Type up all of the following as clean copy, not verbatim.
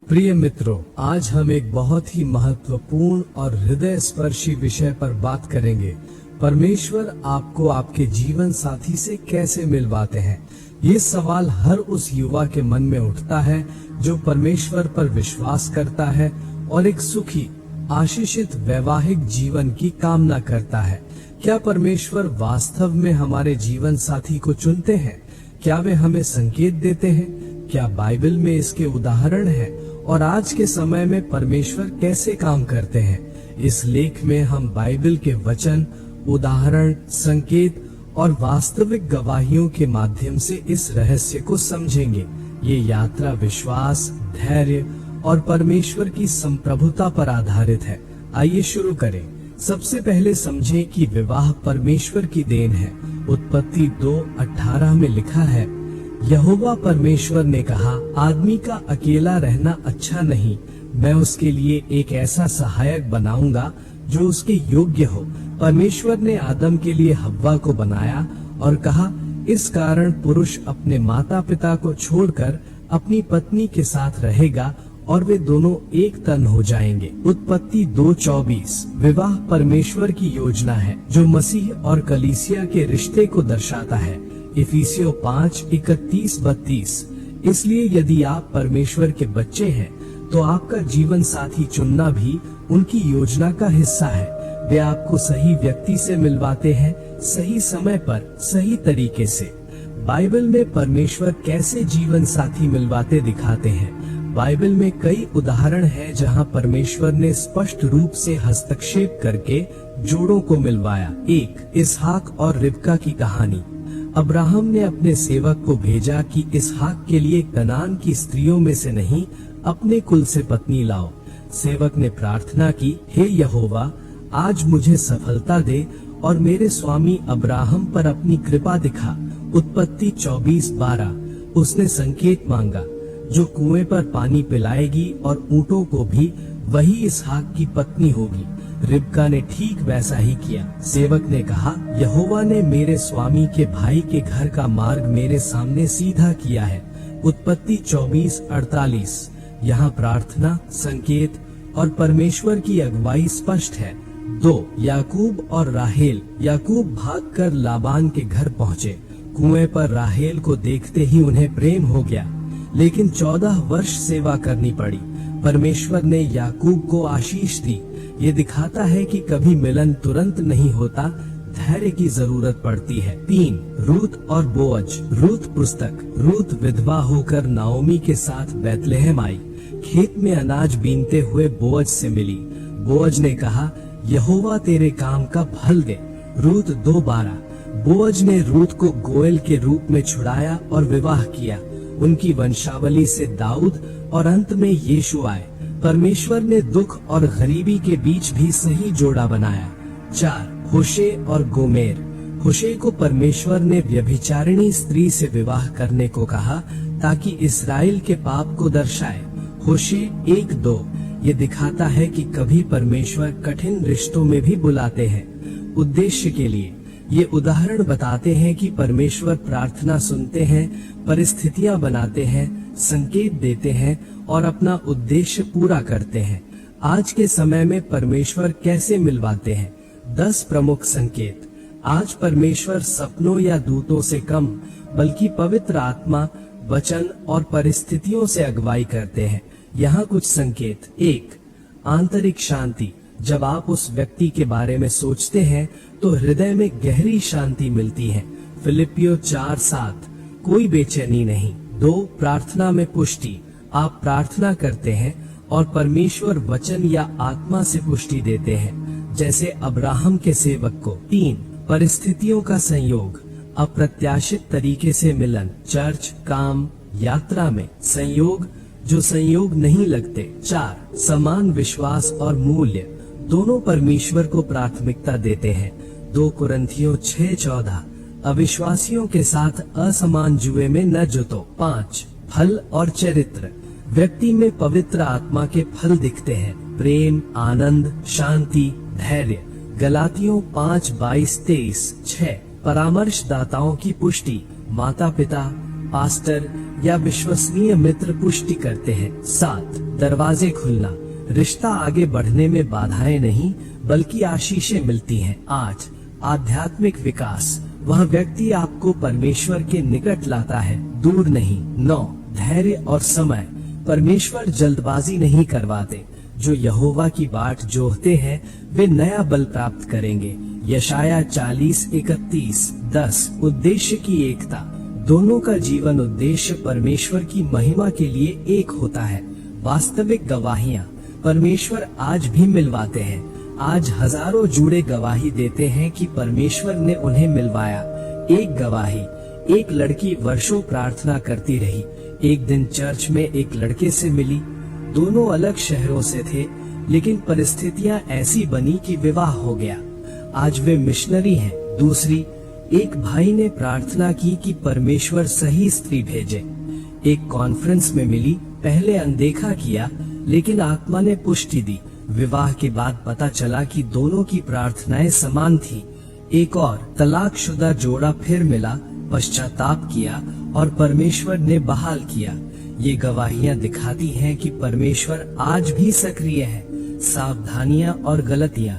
प्रिय मित्रों, आज हम एक बहुत ही महत्वपूर्ण और हृदय स्पर्शी विषय पर बात करेंगे। परमेश्वर आपको आपके जीवन साथी से कैसे मिलवाते हैं? ये सवाल हर उस युवा के मन में उठता है जो परमेश्वर पर विश्वास करता है और एक सुखी, आशीषित वैवाहिक जीवन की कामना करता है। क्या परमेश्वर वास्तव में हमारे जीवन साथी को चुनते हैं? क्या वे हमें संकेत देते हैं? क्या बाइबल में इसके उदाहरण हैं? और आज के समय में परमेश्वर कैसे काम करते हैं? इस लेख में हम बाइबल के वचन, उदाहरण, संकेत और वास्तविक गवाहियों के माध्यम से इस रहस्य को समझेंगे। ये यात्रा विश्वास, धैर्य और परमेश्वर की संप्रभुता पर आधारित है। आइए शुरू करें। सबसे पहले समझें कि विवाह परमेश्वर की देन है। उत्पत्ति 2:18 में लिखा है, यहोवा परमेश्वर ने कहा, आदमी का अकेला रहना अच्छा नहीं, मैं उसके लिए एक ऐसा सहायक बनाऊंगा जो उसके योग्य हो। परमेश्वर ने आदम के लिए हव्वा को बनाया और कहा, इस कारण पुरुष अपने माता पिता को छोड़कर अपनी पत्नी के साथ रहेगा और वे दोनों एक तन हो जाएंगे। उत्पत्ति 2:24 विवाह परमेश्वर की योजना है जो मसीह और कलीसिया के रिश्ते को दर्शाता है। इफिसियों 5:31-32 इसलिए यदि आप परमेश्वर के बच्चे हैं तो आपका जीवन साथी चुनना भी उनकी योजना का हिस्सा है। वे आपको सही व्यक्ति से मिलवाते हैं, सही समय पर, सही तरीके से। बाइबल में परमेश्वर कैसे जीवन साथी मिलवाते दिखाते हैं। बाइबल में कई उदाहरण हैं जहां परमेश्वर ने स्पष्ट रूप से हस्तक्षेप करके जोड़ों को मिलवाया। 1 इसहाक और रिबका की कहानी। अब्राहम ने अपने सेवक को भेजा कि इसहाक के लिए कनान की स्त्रियों में से नहीं, अपने कुल से पत्नी लाओ। सेवक ने प्रार्थना की, हे यहोवा, आज मुझे सफलता दे और मेरे स्वामी अब्राहम पर अपनी कृपा दिखा। उत्पत्ति 24:12 उसने संकेत मांगा, जो कुएं पर पानी पिलाएगी और ऊंटों को भी, वही इसहाक की पत्नी होगी। रिबका ने ठीक वैसा ही किया। सेवक ने कहा, यहोवा ने मेरे स्वामी के भाई के घर का मार्ग मेरे सामने सीधा किया है। उत्पत्ति 24:48 यहाँ प्रार्थना, संकेत और परमेश्वर की अगुवाई स्पष्ट है। 2 याकूब और राहेल। याकूब भागकर लाबान के घर पहुँचे। कुएं पर राहेल को देखते ही उन्हें प्रेम हो गया, लेकिन 14 वर्ष सेवा करनी पड़ी। परमेश्वर ने याकूब को आशीष दी। ये दिखाता है कि कभी मिलन तुरंत नहीं होता, धैर्य की जरूरत पड़ती है। 3 रूत और बोअज। रूत पुस्तक। रूत विधवा होकर नाओमी के साथ बैतलहम आई। खेत में अनाज बीनते हुए बोअज से मिली। बोअज ने कहा, यहोवा तेरे काम का फल दे। रूत 2:12 बोअज ने रूत को गोयल के रूप में छुड़ाया और विवाह किया। उनकी वंशावली से दाऊद और अंत में यीशु आए। परमेश्वर ने दुख और गरीबी के बीच भी सही जोड़ा बनाया। 4 होशे और गोमेर। होशे को परमेश्वर ने व्यभिचारिणी स्त्री से विवाह करने को कहा ताकि इस्राएल के पाप को दर्शाए। होशे 1:2 ये दिखाता है कि कभी परमेश्वर कठिन रिश्तों में भी बुलाते हैं, उद्देश्य के लिए। ये उदाहरण बताते हैं कि परमेश्वर प्रार्थना सुनते हैं, परिस्थितियां बनाते हैं, संकेत देते हैं और अपना उद्देश्य पूरा करते हैं। आज के समय में परमेश्वर कैसे मिलवाते हैं? 10 प्रमुख संकेत। आज परमेश्वर सपनों या दूतों से कम बल्कि पवित्र आत्मा, वचन और परिस्थितियों से अगुवाई करते हैं। यहाँ कुछ संकेत। 1 आंतरिक शांति। जब आप उस व्यक्ति के बारे में सोचते हैं तो हृदय में गहरी शांति मिलती है। फिलिपियों 4:7 कोई बेचैनी नहीं। 2 प्रार्थना में पुष्टि। आप प्रार्थना करते हैं और परमेश्वर वचन या आत्मा से पुष्टि देते हैं, जैसे अब्राहम के सेवक को। 3 परिस्थितियों का संयोग। अप्रत्याशित तरीके से मिलन, चर्च, काम, यात्रा में संयोग जो संयोग नहीं लगते। 4 समान विश्वास और मूल्य। दोनों परमेश्वर को प्राथमिकता देते हैं। 2 कुरिन्थियों 6:14 अविश्वासियों के साथ असमान जुए में न जुतो। 5 फल और चरित्र। व्यक्ति में पवित्र आत्मा के फल दिखते हैं, प्रेम, आनंद, शांति, धैर्य। गलातियों 5:22-23। 6 परामर्शदाताओं की पुष्टि। माता पिता, पास्टर या विश्वसनीय मित्र पुष्टि करते हैं। 7 दरवाजे खुलना। रिश्ता आगे बढ़ने में बाधाएं नहीं बल्कि आशीषें मिलती हैं। 8 आध्यात्मिक विकास, वह व्यक्ति आपको परमेश्वर के निकट लाता है, दूर नहीं। 9 धैर्य और समय, परमेश्वर जल्दबाजी नहीं करवाते। जो यहोवा की बाट जोहते हैं वे नया बल प्राप्त करेंगे। यशाया 40:31। 10 उद्देश्य की एकता, दोनों का जीवन उद्देश्य परमेश्वर की महिमा के लिए एक होता है। वास्तविक गवाहियाँ, परमेश्वर आज भी मिलवाते हैं। आज हजारों जुड़े गवाही देते हैं कि परमेश्वर ने उन्हें मिलवाया। एक गवाही, एक लड़की वर्षों प्रार्थना करती रही। एक दिन चर्च में एक लड़के से मिली। दोनों अलग शहरों से थे, लेकिन परिस्थितियां ऐसी बनी कि विवाह हो गया। आज वे मिशनरी हैं। दूसरी, एक भाई ने प्रार्थना की कि परमेश्वर सही स्त्री भेजे। एक कॉन्फ्रेंस में मिली, पहले अनदेखा किया, लेकिन आत्मा ने पुष्टि दी। विवाह के बाद पता चला कि दोनों की प्रार्थनाएं समान थी। एक और तलाकशुदा जोड़ा फिर मिला, पश्चाताप किया और परमेश्वर ने बहाल किया। ये गवाहियां दिखाती हैं कि परमेश्वर आज भी सक्रिय है। सावधानियां और गलतियां,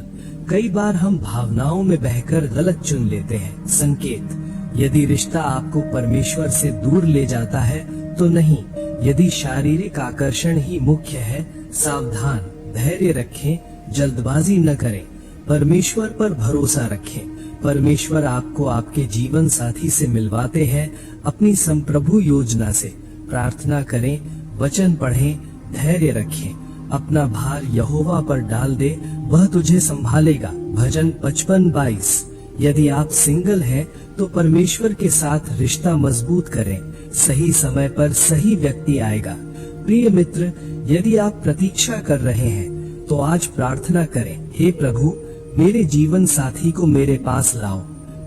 कई बार हम भावनाओं में बहकर गलत चुन लेते हैं। संकेत, यदि रिश्ता आपको परमेश्वर से दूर ले जाता है तो नहीं। यदि शारीरिक आकर्षण ही मुख्य है, सावधान, धैर्य रखें, जल्दबाजी न करें, परमेश्वर पर भरोसा रखें। परमेश्वर आपको आपके जीवन साथी से मिलवाते हैं अपनी संप्रभु योजना से। प्रार्थना करें, वचन पढ़ें, धैर्य रखें। अपना भार यहोवा पर डाल दे, वह तुझे संभालेगा। भजन 55:22। यदि आप सिंगल हैं तो परमेश्वर के साथ रिश्ता मजबूत करें, सही समय पर सही व्यक्ति आएगा। प्रिय मित्र, यदि आप प्रतीक्षा कर रहे हैं तो आज प्रार्थना करें, हे प्रभु, मेरे जीवन साथी को मेरे पास लाओ,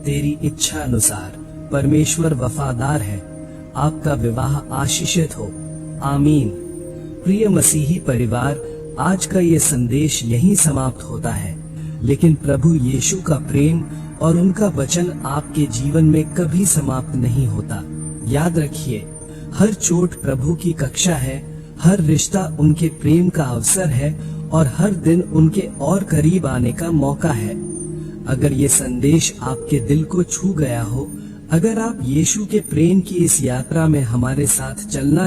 तेरी इच्छा अनुसार। परमेश्वर वफादार है। आपका विवाह आशीषित हो। आमीन। प्रिय मसीही परिवार, आज का ये संदेश यहीं समाप्त होता है, लेकिन प्रभु यीशु का प्रेम और उनका वचन आपके जीवन में कभी समाप्त नहीं होता। याद रखिए, हर चोट प्रभु की कक्षा है, हर रिश्ता उनके प्रेम का अवसर है और हर दिन उनके और करीब आने का मौका है। अगर ये संदेश आपके दिल को छू गया हो, अगर आप यीशु के प्रेम की इस यात्रा में हमारे साथ चलना